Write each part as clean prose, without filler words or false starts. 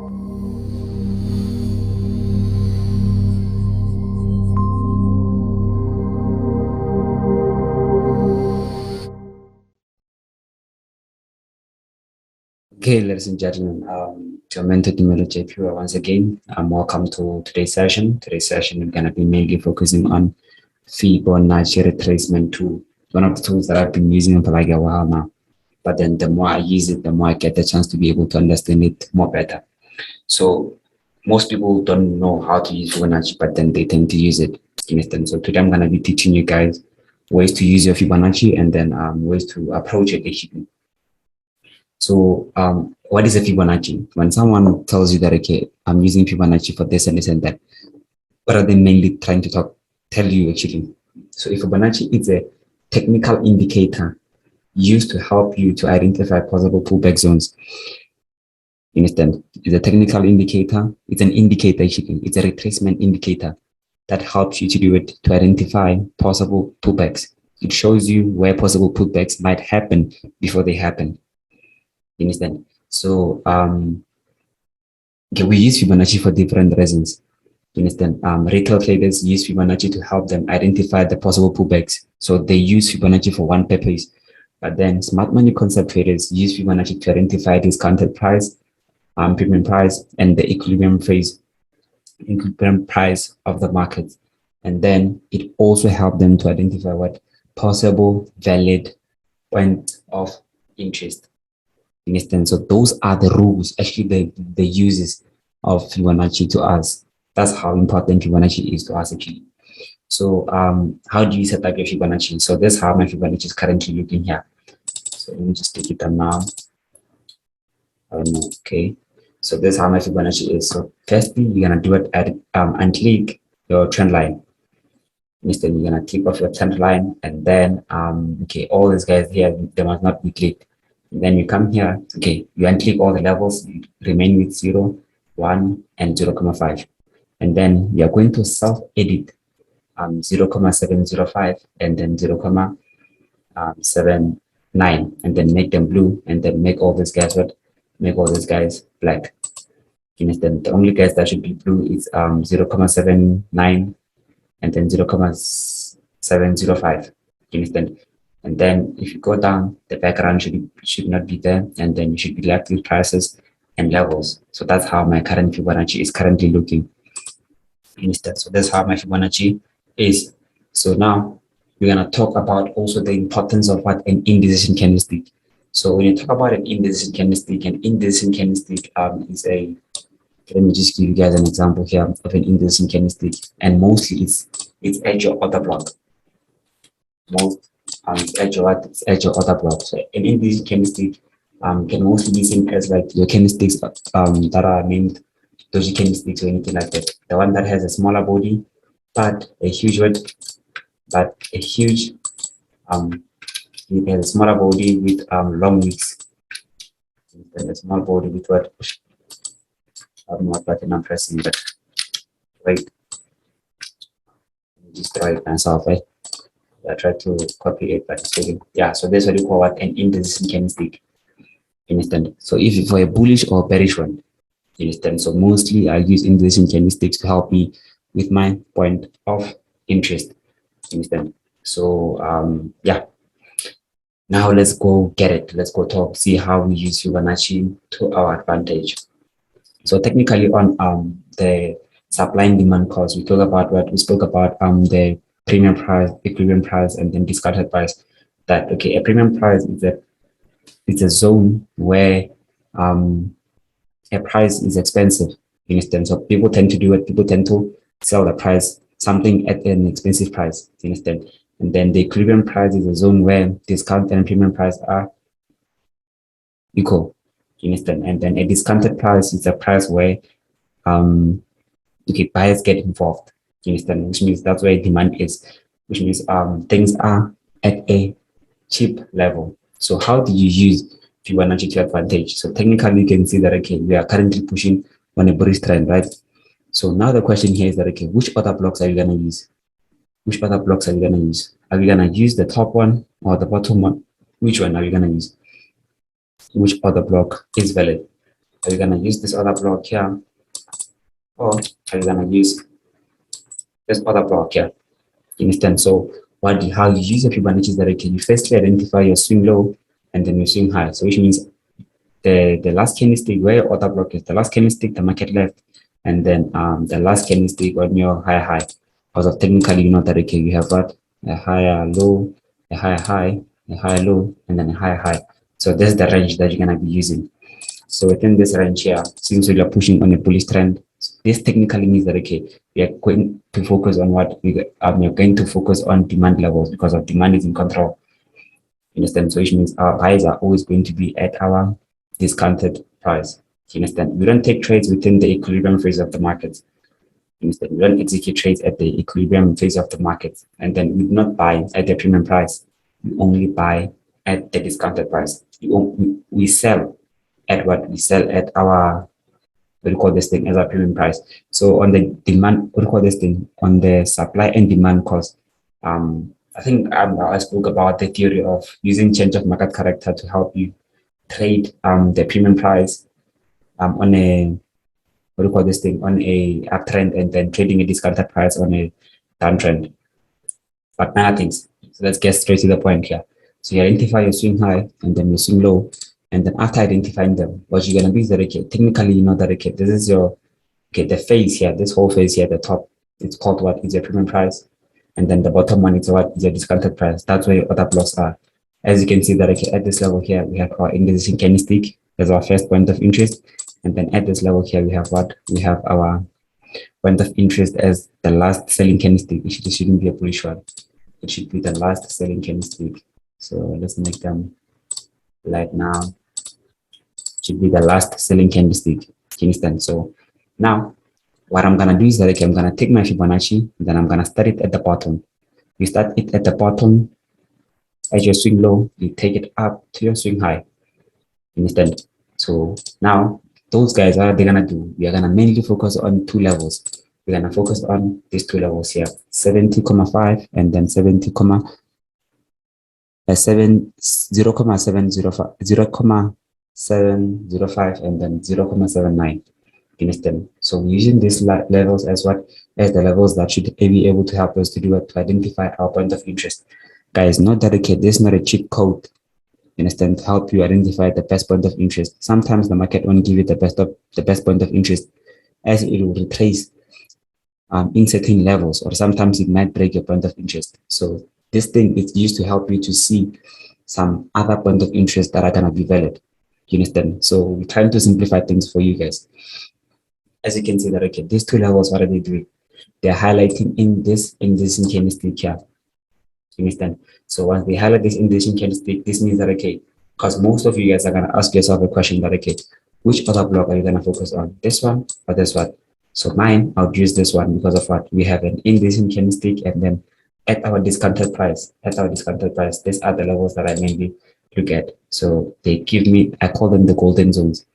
Okay, ladies and gentlemen, to Mentor Technology Pure once again, welcome to today's session. Today's session is going to be mainly focusing on Fibonacci retracement tool. One of the tools that I've been using for like a while now. But then the more I use it, the more I get the chance to be able to understand it more better. So most people don't know how to use Fibonacci, but then they tend to use it. You understand? So today I'm going to be teaching you guys ways to use your Fibonacci and then ways to approach it basically. So what is a Fibonacci? When someone tells you that, okay, I'm using Fibonacci for this and this and that, what are they mainly trying to tell you actually? So if Fibonacci is a technical indicator used to help you to identify possible pullback zones. You understand? It's a technical indicator. It's an indicator actually. It's a retracement indicator that helps you to do it to identify possible pullbacks. It shows you where possible pullbacks might happen before they happen. You understand? So okay, we use Fibonacci for different reasons. You understand? Retail traders use Fibonacci to help them identify the possible pullbacks. So they use Fibonacci for one purpose. But then smart money concept traders use Fibonacci to identify discounted price, premium price, and the equilibrium price of the market. And then it also helps them to identify what possible valid point of interest. Understand? So those are the rules, actually the uses of Fibonacci to us. That's how important Fibonacci is to us actually. So how do you set up your Fibonacci? So this is how my Fibonacci is currently looking here. So let me just take it down now. Okay. So this is how my Fibonacci is. So firstly, you're gonna do it at unclick your trend line. Instead, you're gonna click off your trend line, and then okay, all these guys here, they must not be clicked. Then you come here, okay, you unclick all the levels, you remain with 0, 1, and 0.5. And then we are going to self-edit 0.705 and then 0.79, and then make them blue, and then make all these guys what? Make all these guys black. You understand? The only guys that should be blue is 0.79 and then 0.705. You understand? And then if you go down, the background should not be there, and then you should be left with prices and levels. So that's how my current Fibonacci is currently looking. Instead, so that's how my Fibonacci is. So now we're gonna talk about also the importance of what an indecision candlestick. So when you talk about an indecision candlestick is a, let me just give you guys an example here of an indecision candlestick, and mostly it's at your order block. It's at your order block. So an indecision candlestick can mostly be seen as like your candlesticks that are named doji candlesticks or anything like that. The one that has a smaller body, but a huge it has a smaller body with long wicks. And a small body with what? I don't know what button I'm pressing, but wait. Just try it myself, right? I tried to copy it, but it's failing. Yeah, so that's what you call what an indecision candlestick. Understand? So if for a bullish or bearish one, understand? So mostly I use indecision candlesticks to help me with my point of interest. Understand? So yeah. Now let's go get it. Let's go see how we use Fibonacci to our advantage. So technically on the supply and demand course, we spoke about the premium price, equilibrium price, and then discounted price. That okay, a premium price is a zone where a price is expensive. You understand? So people tend to do it. People tend to sell the price something at an expensive price. You understand? And then the equilibrium price is a zone where discount and premium price are equal. You understand? And then a discounted price is a price where okay, buyers get involved. You understand? Which means that's where demand is. Which means things are at a cheap level. So how do you use Fibonacci to advantage? So technically, you can see that okay, we are currently pushing on a bullish trend, right? So now the question here is that okay, which other blocks are you gonna use? Which other blocks are you gonna use? Are you gonna use the top one or the bottom one? Which one are you gonna use? Which other block is valid? Are you gonna use this other block here, or are you gonna use this other block here? You understand? So how you use your Fibonacci is that okay, you firstly identify your swing low and then your swing high. So which means the last candlestick where your order block is, the last candlestick the market left, and then the last candlestick on your high. Because of technically you know that okay, you have what, a higher low, a higher high, a higher low, and then a higher high. So this is the range that you're gonna be using. So within this range here, since we are pushing on a bullish trend, this technically means that okay, we are going to focus on what we are going to focus on demand levels because of demand is in control. You understand? So which means our buys are always going to be at our discounted price. You understand? We don't take trades within the equilibrium phase of the market. You understand? We don't execute trades at the equilibrium phase of the market, and then we do not buy at the premium price. We only buy at the discounted price. We sell at what we sell at our, we call this thing as our premium price. So on the demand, we call this thing on the supply and demand cost. I think I spoke about the theory of using change of market character to help you trade the premium price on a, what do you call this thing, on a uptrend, and then trading a discounted price on a downtrend. But now things. So let's get straight to the point here. So you identify your swing high and then your swing low. And then after identifying them, what you're gonna do is that okay, technically you know that okay, this is your the phase here, this whole phase here, the top, it's called what is your premium price. And then the bottom one is what is your discounted price. That's where your other blocks are. As you can see that okay, at this level here, we have our indexing candlestick as our first point of interest. And then at this level here, we have what? We have our point of interest as the last selling candlestick. It shouldn't be a bullish one. It should be the last selling candlestick. So let's make them light now. It should be the last selling candlestick. Can you understand? So now what I'm gonna do is that okay, I'm gonna take my Fibonacci, then I'm gonna start it at the bottom. You start it at the bottom as your swing low, you take it up to your swing high. You understand? So now those guys, what are they gonna do? We are gonna mainly focus on two levels. We're gonna focus on these two levels here, 70,5 and then 70, 0,705 and then 0,79. You understand? So we're using these levels as what? As the levels that should be able to help us to do it, to identify our point of interest. Guys, not that okay, this is not a cheat code. You understand? To help you identify the best point of interest. Sometimes the market won't give you the best point of interest, as it will retrace in certain levels, or sometimes it might break your point of interest. So this thing is used to help you to see some other point of interest that are gonna be valid. You understand? So we're trying to simplify things for you guys. As you can see that okay, these two levels, what are they doing? They're highlighting in this candlestick here. You understand? So once they highlight this indexing candlestick, this means that okay, because most of you guys are gonna ask yourself a question that okay, which other block are you gonna focus on? This one or this one? So mine, I'll use this one because of what? We have an indexing candlestick, and then at our discounted price, these are the levels that I mainly look at. So they give me, I call them the golden zones.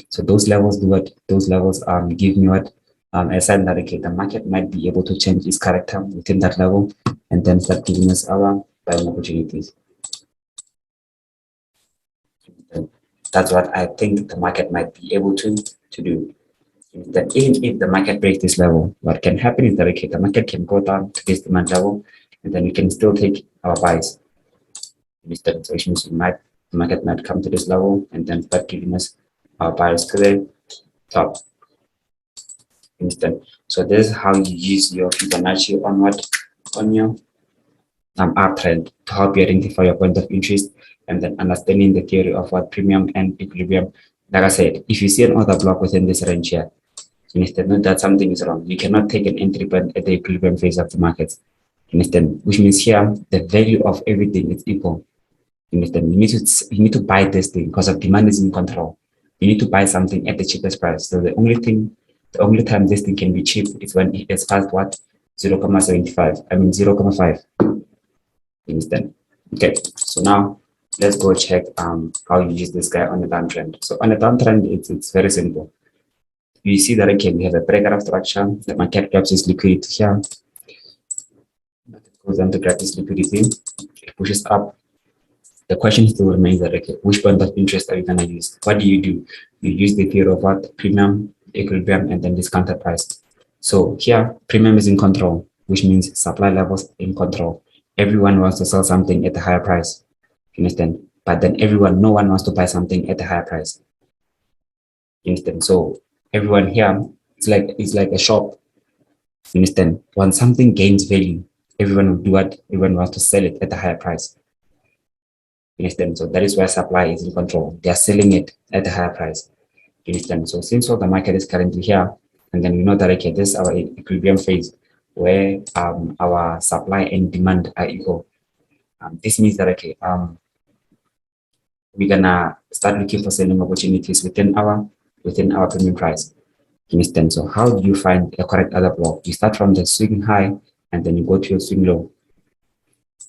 So those levels do what? Those levels give me what? A sign that okay, the market might be able to change its character within that level, and then start giving us our buying opportunities. And that's what I think the market might be able to do. That even if the market breaks this level, what can happen is that okay, the market can go down to this demand level, and then we can still take our buys. So which means the market might come to this level and then start giving us our buys to the top. Instant. So this is how you use your Fibonacci on what? On your uptrend to help you identify your point of interest, and then understanding the theory of what premium and equilibrium. Like I said, if you see another block within this range here, you understand that something is wrong. You cannot take an entry point at the equilibrium phase of the market. You understand? Which means here the value of everything is equal. You understand? You need to buy this thing because of demand is in control. You need to buy something at the cheapest price. So the only time this thing can be cheap is when it is past what? 0,75. I mean 0,5. You understand? Okay, so now let's go check how you use this guy on the downtrend. So on the downtrend, it's very simple. You see that okay, we have a breakout structure. The market grabs its liquidity here. It goes on to grab this liquidity. It pushes up. the question still remains that, okay, which point of interest are you going to use? What do? You use the theory of what? Premium, equilibrium, and then discounted price. So here, premium is in control, which means supply levels in control. Everyone wants to sell something at a higher price. You understand? But then no one wants to buy something at a higher price. You understand? So everyone here, it's like a shop. You understand? When something gains value, everyone will do what? Everyone wants to sell it at a higher price. You understand? So that is why supply is in control. They are selling it at a higher price. You understand? So since all the market is currently here, and then we know that, okay, this is our equilibrium phase where our supply and demand are equal. This means that, okay, we're gonna start looking for selling opportunities within our premium price. You understand? So how do you find a correct order block? You start from the swing high and then you go to your swing low.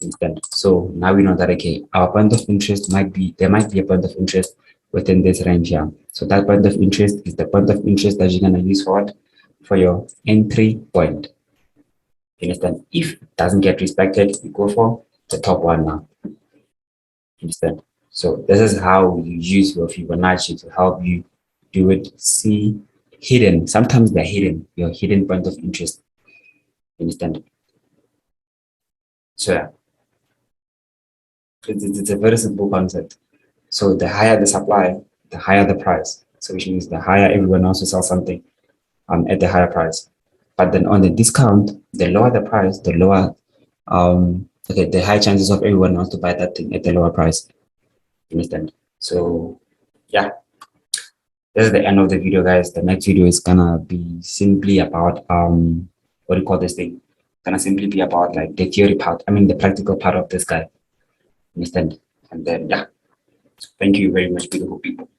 Understand? So now we know that, okay, our point of interest there might be a point of interest within this range here. So that point of interest is the point of interest that you're gonna use for what? For your entry point. You understand? If it doesn't get respected, you go for the top one now. Understand? So this is how you use your Fibonacci to help you do it. See hidden. Sometimes they're hidden. Your hidden point of interest. Understand? So yeah, it's a very simple concept. So the higher the supply, the higher the price. So which means the higher everyone wants to sell something at the higher price. But then on the discount, the lower the price, the lower okay, the high chances of everyone wants to buy that thing at the lower price. Understand? So yeah, this is the end of the video, guys. The next video is gonna be simply about what do you call this thing? Gonna simply be about like the theory part. I mean the practical part of this guy. Understand? And then yeah. So thank you very much, beautiful people.